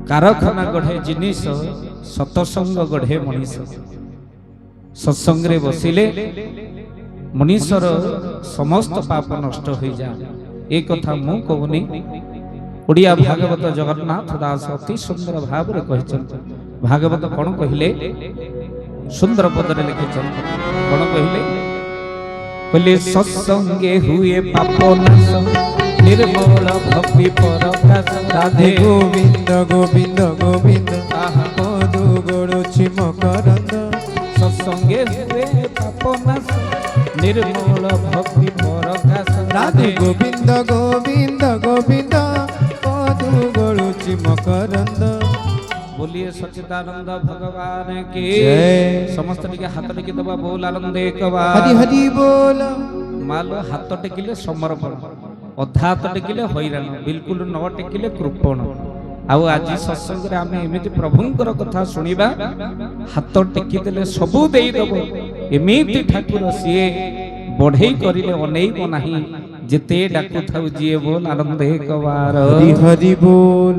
कारखाना गढ़े जिनिस सतसंग गढ़े मनीष सत्संग रे बसिले मनीषर समस्त पाप नष्ट हो जा ए कथा मु कहूनी ओडिया भागवत जगन्नाथ दास अति सुंदर भाव रे कहिछन भागवत कोन कहिले सुंदर पदरे लिखिछन कोन कहिले कहले सत्संगे हुए पाप नाश निर्मल भक्ति परकाश राधे गोविंद गोविंद गोविंद मधु गड़ुछि मकरंद सत्संगे हुए पाप नाश निर्मल भक्ति परकाश राधे गोविंद गोविंद गोविंद मधु गड़ुछि मकरंद। बोलिए सच्चिदानंद भगवान के जय। समस्त टिके हाथ टिके दबा बोल आनंद एक बार हरि हरि बोल। मालो हाथ टेकिले समर्पण अधा हाथ टेकिले हैरान बिल्कुल न टेकिले कृपण आउ आज सत्संग रे आमे एमिति प्रभुंकर कथा सुनिबा हाथ टेकी देले सबु देई दबो एमिति ठाकुर सिए बढ़ई करिले अनेक नाही जेते डाकु थाउ जिए बोल आनंद एक बार हरि हरि बोल।